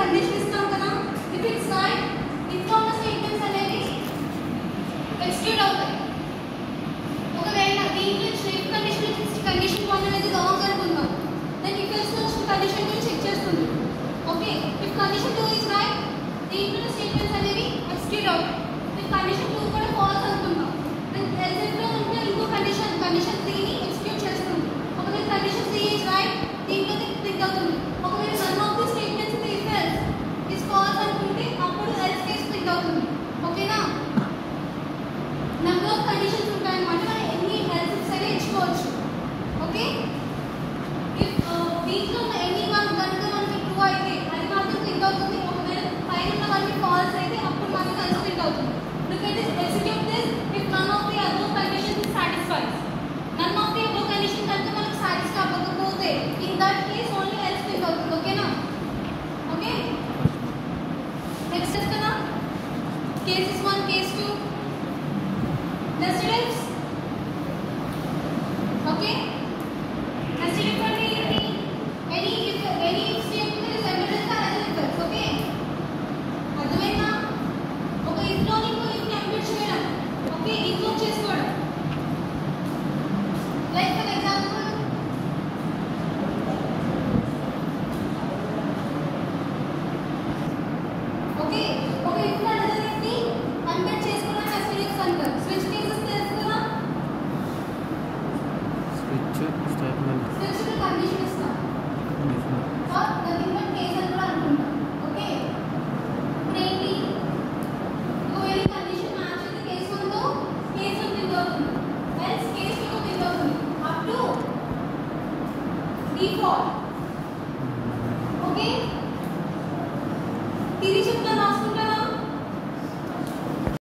Condition ఇస్తాం కదా, if it's right if ఉన్న స్టేట్మెంట్స్ అనేవి ఎక్స్క్యూట్ అవుతాయి. ఒకవేళ దీంట్లో ఇఫ్ కండిషన్ 1 అనేది రాంగ్ అనుకుందాం, then if else condition 2 check చేస్తుంది. Okay, if condition 2 is right దీంట్లో స్టేట్మెంట్స్ అనేవి ఎక్స్క్యూట్ అవుతాయి. ఇఫ్ కండిషన్ 2 కూడా ఫాల్స్ అనుకుందాం, దెన్ ఎల్స్ లో ఉంటే ఇంకో కండిషన్ 3 ని ఎక్స్క్యూట్ చేస్తుంది. ఒకవేళ కండిషన్ 3 ఇస్ రైట్ దీంట్లో క్లిక్ అవుతుంది. ఒకవేళ none of the statements if else is false అనుకుంటే అప్పుడు ఎల్స్ కేస్ క్లిక్ అవుతుంది. ఓకేనా, నెంబర్ ఆఫ్ కండిషన్స్ ఉంటాయన్నమాట, మనం ఎన్ని ఎల్స్ అయినా ఇచ్చుకోవచ్చు. ఓకే, ఇఫ్ దీంట్లో ఉన్న ఎనీ వన్ కనుక మనకి ట్రూ అయితే అది మాత్రం క్లిక్ అవుతుంది. ఒకవేళ పైన ఉన్న మనకి ఫాల్స్ అయితే అప్పుడు మనకి ఎల్స్ క్లిక్ అవుతుంది. Look at this, execute this if none of the above conditions is satisfied. None of the above condition కనుక మనకి సాటిస్ఫై అవ్వకపోతే in that case only else click అవుతుంది. ఓకేనా, ఓకే నెక్స్ట్ కదా cases 1 case 2 nested ifs. Okay, nested if అంటే ఏంటి, any if statement is embedded in the if else. Okay, అర్థమైందా? ఒక if లో ఇంకో if ని ఎంబెడ్ చేయడం, ఓకే, ఇన్వోక్ చేసుకోవడం. లైక్ ఫర్ ఎగ్జాంపుల్ ఓకే, ఒక if లో another if ని ఎంబెడ్ చేసుకోవడం nested ifs అంటారు. స్విచ్ కేసెస్ తెలుసు కదా, స్టేట్మెంట్ స్విచ్ కి కండిషన్ ఇస్తాం ఆర్ నథింగ్ బట్ కేస్ అని కూడా అనుకుంటాం. ఓకే, ఇప్పుడు ఏంటి, ఒకవేళ కండిషన్ మ్యాచ్ అయితే కేస్ 1 తో కేస్ 1 క్లిక్ అవుతుంది, ఎల్స్ కేస్ 2 తో క్లిక్ అవుతుంది అప్ టు డిఫాల్ట్. ఓకే, ఇది చెప్తాను